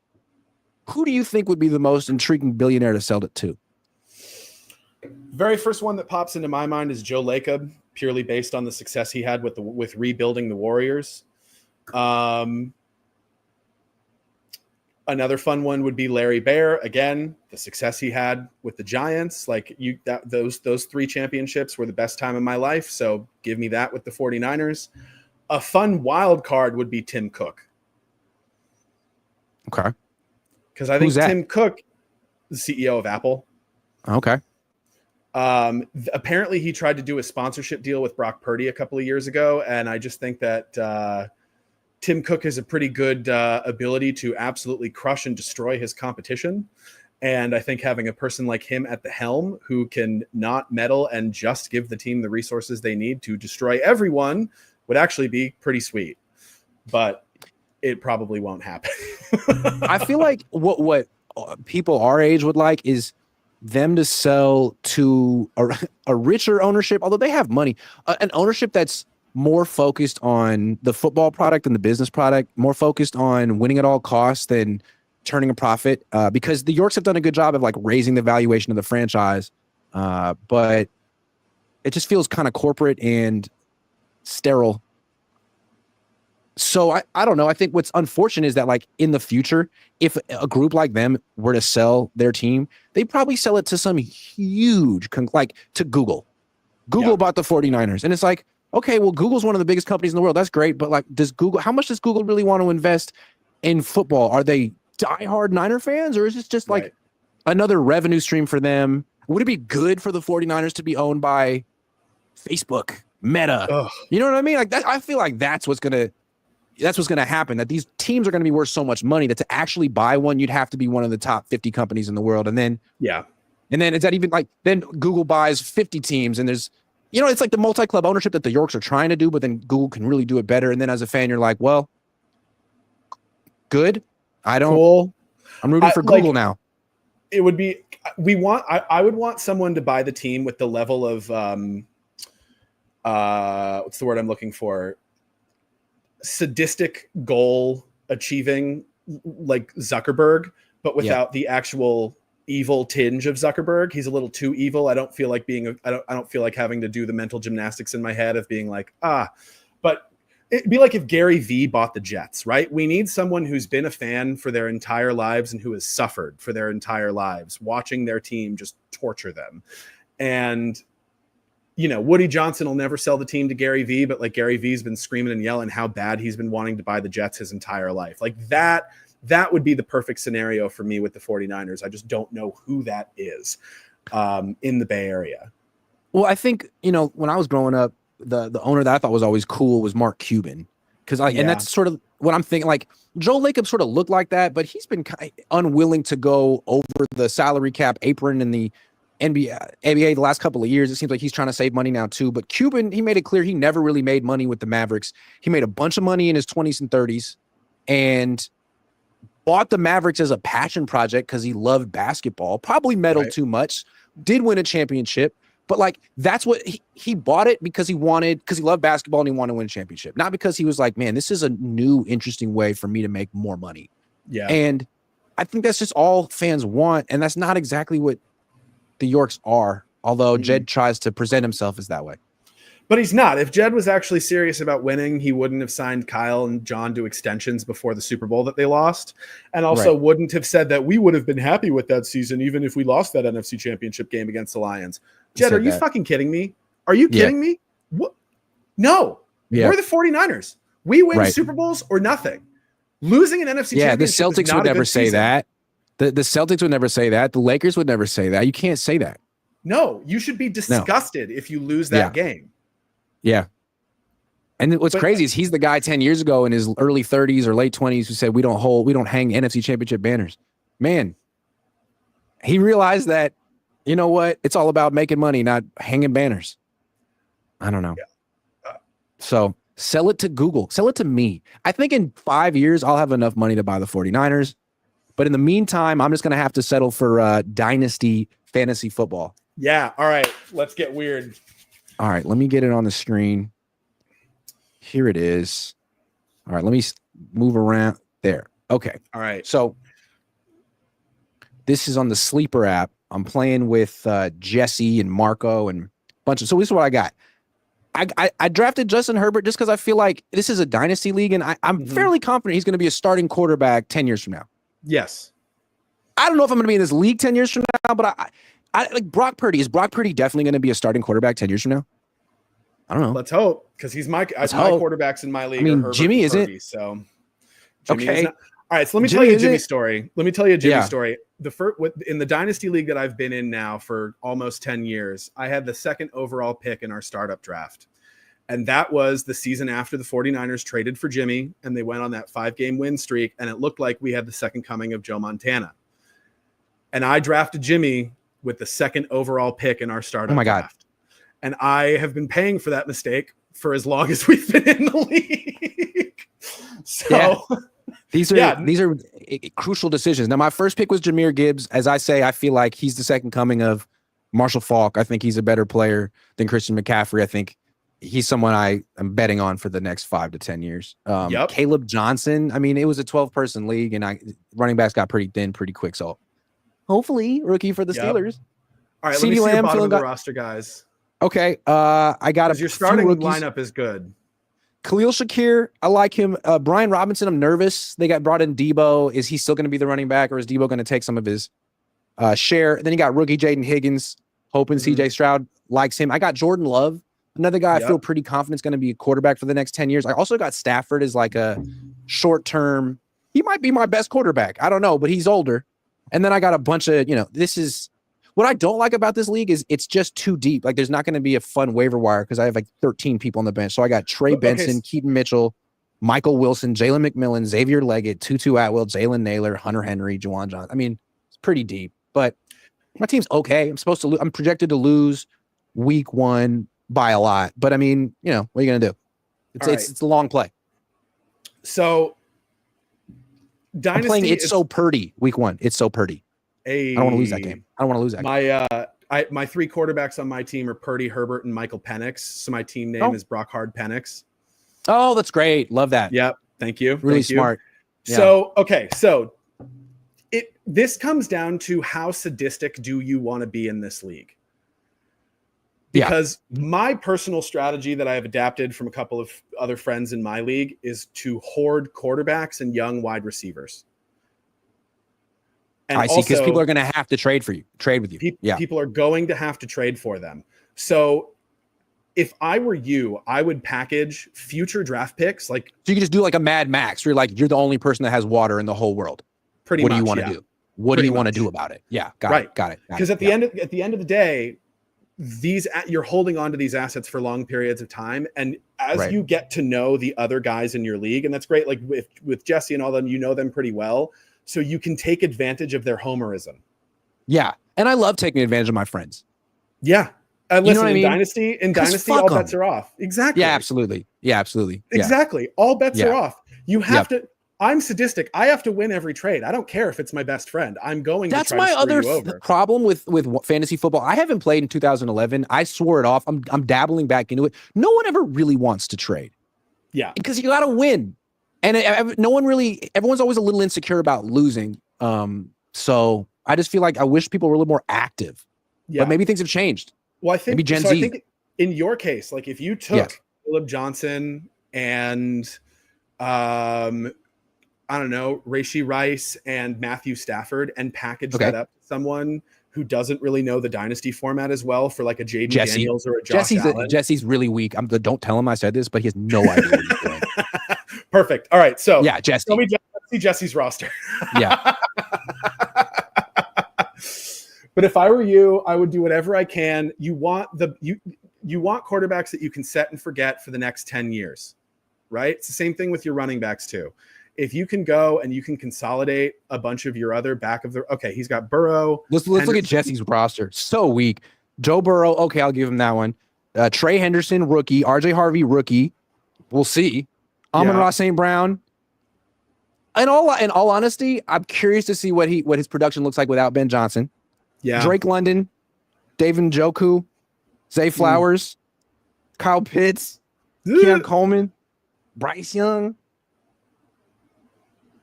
who do you think would be the most intriguing billionaire to sell it to? Very first one that pops into my mind is Joe Lacob, purely based on the success he had with rebuilding the Warriors. Another fun one would be Larry Bear. Again, the success he had with the Giants. Like those 3 championships were the best time of my life. So give me that with the 49ers. A fun wild card would be Tim Cook. Okay. Because I think Tim Cook, the CEO of Apple. Okay. Apparently he tried to do a sponsorship deal with Brock Purdy a couple of years ago. And I just think that Tim Cook has a pretty good ability to absolutely crush and destroy his competition. And I think having a person like him at the helm who can not meddle and just give the team the resources they need to destroy everyone would actually be pretty sweet. But it probably won't happen. I feel like what people our age would like is them to sell to a richer ownership, although they have money, an ownership that's more focused on the football product and the business product, more focused on winning at all costs than turning a profit, because the Yorks have done a good job of like raising the valuation of the franchise. But it just feels kind of corporate and sterile. So I don't know. I think what's unfortunate is that like in the future, if a group like them were to sell their team, they'd probably sell it to some huge, like to Google. Google bought the 49ers. And it's like, okay, well, Google's one of the biggest companies in the world. That's great. But like, how much does Google really want to invest in football? Are they diehard Niner fans, or is this just like another revenue stream for them? Would it be good for the 49ers to be owned by Facebook, Meta? Ugh. You know what I mean? Like that, I feel like that's what's going to happen, that these teams are going to be worth so much money that to actually buy one, you'd have to be one of the top 50 companies in the world. And then, is that even like, then Google buys 50 teams and there's it's like the multi-club ownership that the Yorks are trying to do, but then Google can really do it better. And then as a fan, you're like, well, good. Cool. I'm rooting for Google now. It would be, I would want someone to buy the team with the level of, what's the word I'm looking for? Sadistic goal achieving, like Zuckerberg, but without the actual evil tinge of Zuckerberg. He's a little too evil. I don't feel like I don't feel like having to do the mental gymnastics in my head of being like, but it'd be like if Gary Vee bought the Jets, right? We need someone who's been a fan for their entire lives and who has suffered for their entire lives, watching their team just torture them. And, Woody Johnson will never sell the team to Gary Vee, but like Gary Vee's been screaming and yelling how bad he's been wanting to buy the Jets his entire life. Like that would be the perfect scenario for me with the 49ers. I just don't know who that is in the Bay Area. Well, I think, when I was growing up, the owner that I thought was always cool was Mark Cuban. And that's sort of what I'm thinking. Like Joe Lacob sort of looked like that, but he's been kind of unwilling to go over the salary cap apron in the NBA the last couple of years. It seems like he's trying to save money now too. But Cuban, he made it clear he never really made money with the Mavericks. He made a bunch of money in his 20s and 30s and bought the Mavericks as a passion project because he loved basketball, probably meddled too much, did win a championship. But like, that's what he bought it because he loved basketball and he wanted to win a championship. Not because he was like, man, this is a new, interesting way for me to make more money. Yeah. And I think that's just all fans want. And that's not exactly what the Yorks are, although Jed tries to present himself as that way. But he's not. If Jed was actually serious about winning, he wouldn't have signed Kyle and John to extensions before the Super Bowl that they lost. And also wouldn't have said that we would have been happy with that season, even if we lost that NFC Championship game against the Lions. Jed, are you fucking kidding me? Are you kidding me? What? No. We're the 49ers. We win Super Bowls or nothing. Losing an NFC Championship the Celtics would never say that. The Celtics would never say that. The Lakers would never say that. You can't say that. No, you should be disgusted if you lose that game. Yeah. And what's crazy is he's the guy 10 years ago in his early 30s or late 20s who said we don't hang NFC Championship banners. Man, he realized that, you know what? It's all about making money, not hanging banners. I don't know. Yeah. So sell it to Google. Sell it to me. I think in 5 years, I'll have enough money to buy the 49ers. But in the meantime, I'm just going to have to settle for dynasty fantasy football. Yeah. All right. Let's get weird. All right. Let me get it on the screen. Here it is. All right. Let me move around there. Okay. All right. So this is on the Sleeper app. I'm playing with Jesse and Marco and a bunch of. So this is what I got. I drafted Justin Herbert just because I feel like this is a dynasty league, and I'm fairly confident he's going to be a starting quarterback 10 years from now. Yes. I don't know if I'm going to be in this league 10 years from now, but I like Brock Purdy. Is Brock Purdy definitely going to be a starting quarterback 10 years from now? I don't know. Let's hope, because he's my quarterbacks in my league. I mean, Jimmy isn't. Purdy, so Jimmy okay. All right, so let me tell you a Jimmy story. Let me tell you a Jimmy story. In the dynasty league that I've been in now for almost 10 years, I had the second overall pick in our startup draft. And that was the season after the 49ers traded for Jimmy and they went on that 5-game win streak. And it looked like we had the second coming of Joe Montana. And I drafted Jimmy with the second overall pick in our startup draft. And I have been paying for that mistake for as long as we've been in the league. So these are crucial decisions. Now, my first pick was Jahmyr Gibbs. As I say, I feel like he's the second coming of Marshall Faulk. I think he's a better player than Christian McCaffrey. I think he's someone I am betting on for the next 5 to 10 years. Caleb Johnson. I mean, it was a 12-person league, and running backs got pretty thin pretty quick. So hopefully, rookie for the Steelers. All right, let me see your bottom of the roster, guys. Okay, I got your starting lineup is good. Khalil Shakir, I like him. Brian Robinson, I'm nervous. They got brought in Debo. Is he still going to be the running back, or is Debo going to take some of his share? Then you got rookie Jaden Higgins, hoping CJ Stroud likes him. I got Jordan Love, another guy I feel pretty confident is going to be a quarterback for the next 10 years. I also got Stafford as like a short-term. He might be my best quarterback. I don't know, but he's older. And then I got a bunch of, this is what I don't like about this league is it's just too deep. Like there's not going to be a fun waiver wire because I have like 13 people on the bench. So I got Trey Benson, Keaton Mitchell, Michael Wilson, Jalen McMillan, Xavier Leggett, Tutu Atwell, Jalen Naylor, Hunter Henry, Juwan Johnson. I mean, it's pretty deep, but my team's okay. I'm projected to lose week 1, by a lot. But I mean, what are you going to do? It's a long play. So I'm playing It's So Purdy week 1. It's So Purdy. I don't want to lose that game. I don't want to lose that game. My 3 quarterbacks on my team are Purdy, Herbert, and Michael Penix. So my team name is Brock Hard Penix. Oh, that's great. Love that. Yep. Thank you. Really smart. Yeah. So, okay. So this comes down to how sadistic do you want to be in this league? Because my personal strategy that I have adapted from a couple of other friends in my league is to hoard quarterbacks and young wide receivers. And I see, because people are going to have to trade with you. People are going to have to trade for them. So if I were you, I would package future draft picks. So you can just do like a Mad Max, where you're the only person that has water in the whole world. Pretty much. What do you want to do? What do you want to do about it? Yeah. Got it. Because at the end of the day, you're holding on to these assets for long periods of time. And as you get to know the other guys in your league, and that's great. Like with Jesse and all them, you know them pretty well. So you can take advantage of their homerism. Yeah. And I love taking advantage of my friends. Yeah. Listen, you know what I mean? In Dynasty, all bets are off. Exactly. Yeah, absolutely. Exactly. All bets are off. You have to. I'm sadistic. I have to win every trade. I don't care if it's my best friend. I'm going to try to screw you over. That's my other problem with fantasy football. I haven't played in 2011. I swore it off. I'm dabbling back into it. No one ever really wants to trade. Yeah. Because you got to win. And everyone's always a little insecure about losing. So I just feel like I wish people were a little more active. Yeah. But maybe things have changed. Well, I think maybe Gen Z. I think in your case, like if you took Caleb Johnson and I don't know, Rashee Rice and Matthew Stafford and package that up to someone who doesn't really know the dynasty format as well for like a Jaden Daniels or a Josh Allen. Jesse's really weak. Don't tell him I said this, but he has no idea what he's doing. Perfect. All right. So Jesse. Tell me Jesse's roster. Yeah. But if I were you, I would do whatever I can. You want quarterbacks that you can set and forget for the next 10 years, right? It's the same thing with your running backs too. If you can go and you can consolidate a bunch of your other he's got Burrow. Let's look at Jesse's roster. So weak. Joe Burrow. Okay, I'll give him that one. Trey Henderson, rookie. RJ Harvey, rookie. We'll see. Amon-Ra St. Brown. In all honesty, I'm curious to see what his production looks like without Ben Johnson. Yeah. Drake London, David Njoku, Zay Flowers, Kyle Pitts, Keon Coleman, Bryce Young.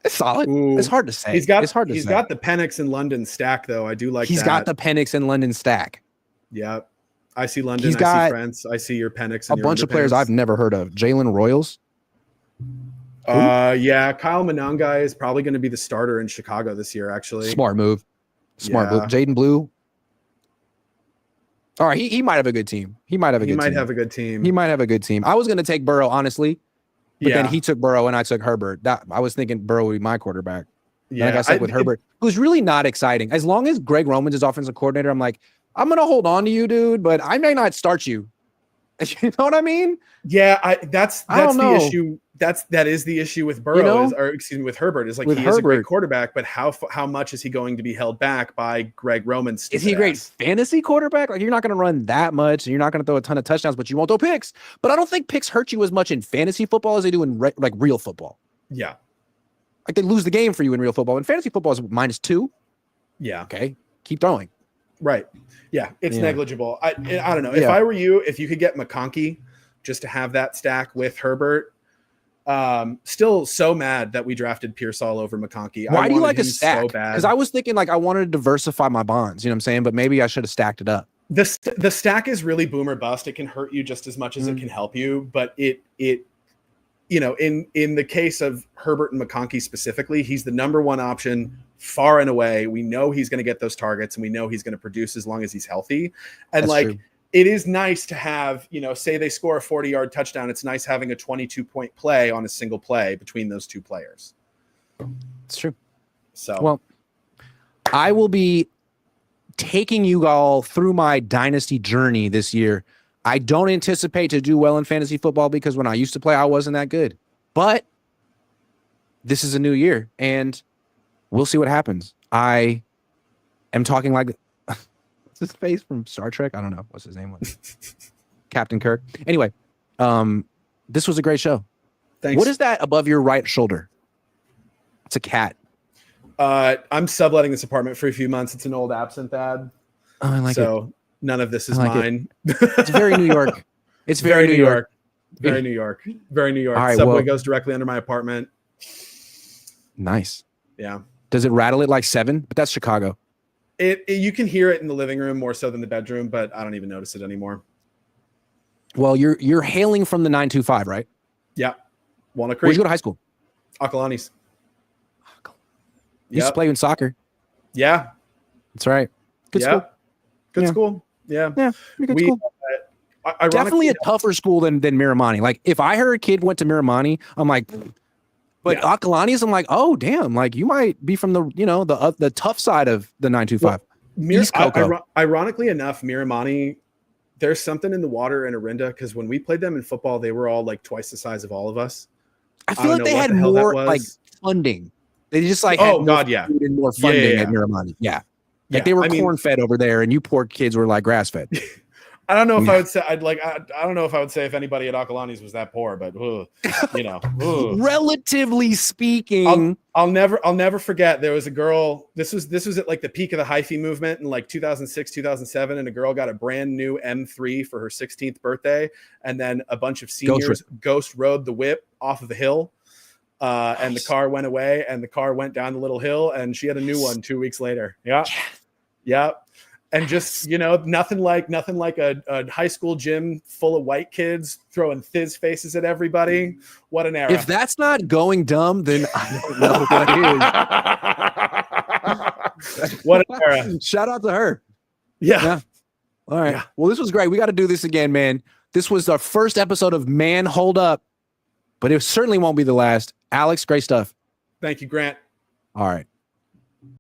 It's solid. It's hard to say. He's got the Penix and London stack, though. I do like He's got the Penix and London stack. Yeah. I see London. I see Frentz. I see your Penix. And a bunch of players I've never heard of. Jalen Royals. Yeah. Kyle Monangai is probably going to be the starter in Chicago this year, actually. Smart move. Jaden Blue. All right. He might have a good team. He might have a good team. I was going to take Burrow, honestly. But then he took Burrow and I took Herbert. I was thinking Burrow would be my quarterback. Yeah, like I said with Herbert, it was really not exciting. As long as Greg Roman's his offensive coordinator, I'm like, I'm gonna hold on to you, dude, but I may not start you. You know what I mean? Yeah, that's the issue. That is the issue with Burrow, with Herbert. Is like he is a great quarterback, but how much is he going to be held back by Greg Roman's? Is he a great fantasy quarterback? Like you're not going to run that much, and you're not going to throw a ton of touchdowns, but you won't throw picks. But I don't think picks hurt you as much in fantasy football as they do in real football. Yeah, like they lose the game for you in real football. In fantasy football is -2. Yeah. Okay, keep throwing. Right. Yeah, it's negligible. I don't know. If I were you, if you could get McConkey just to have that stack with Herbert. Still so mad that we drafted Pearsall over McConkey. Why do you like a stack? Because I was thinking like I wanted to diversify my bonds. You know what I'm saying? But maybe I should have stacked it up. The stack is really boom or bust. It can hurt you just as much as it can help you. But it in the case of Herbert and McConkey specifically, he's the number one option far and away. We know he's going to get those targets, and we know he's going to produce as long as he's healthy. And That's true. It is nice to have, say they score a 40-yard touchdown. It's nice having a 22-point play on a single play between those two players. It's true. So, well, I will be taking you all through my dynasty journey this year. I don't anticipate to do well in fantasy football because when I used to play, I wasn't that good. But this is a new year, and we'll see what happens. I am talking like... his face from Star Trek? I don't know. What's his name? Captain Kirk. Anyway, this was a great show. Thanks. What is that above your right shoulder? It's a cat. I'm subletting this apartment for a few months. It's an old absinthe ad. Oh, I like it. So none of this is like mine. It's very New York. It's very New York. Very New York. Very New York. All right, Subway goes directly under my apartment. Nice. Yeah. Does it rattle it like 7? But that's Chicago. You can hear it in the living room more so than the bedroom, but I don't even notice it anymore. Well, you're hailing from the 925, right? Yeah. Walnut Where'd Creek. you go to high school? Akalani's. You used to play in soccer. Yeah. That's right. Good school. Good Yeah. school. Yeah. Yeah. Good school. Definitely a tougher school than Miramani. Like if I heard a kid went to Miramani, I'm like, but Akalani's, I'm like, oh damn, like you might be from the the tough side of the 925. East Cocoa. Ironically enough, Miramani, there's something in the water in Orinda because when we played them in football, they were all like twice the size of all of us. I feel like they had more like funding. They just like and more funding at Miramani. Yeah. Like they were corn fed over there, and you poor kids were like grass fed. I don't know if I would say I don't know if I would say if anybody at Akalani's was that poor, but relatively speaking, I'll never forget. There was a girl. This was at like the peak of the hyphy movement in like 2006, 2007, and a girl got a brand new M3 for her 16th birthday, and then a bunch of seniors ghost rode the whip off of the hill, and the car went away, and the car went down the little hill, and she had a new one 2 weeks later. Yeah. And just, nothing like a high school gym full of white kids throwing fizz faces at everybody. What an era. If that's not going dumb, then I don't know what is. What an era. Shout out to her. Yeah. All right. Yeah. Well, this was great. We got to do this again, man. This was our first episode of Man Hold Up, but it certainly won't be the last. Alex, great stuff. Thank you, Grant. All right.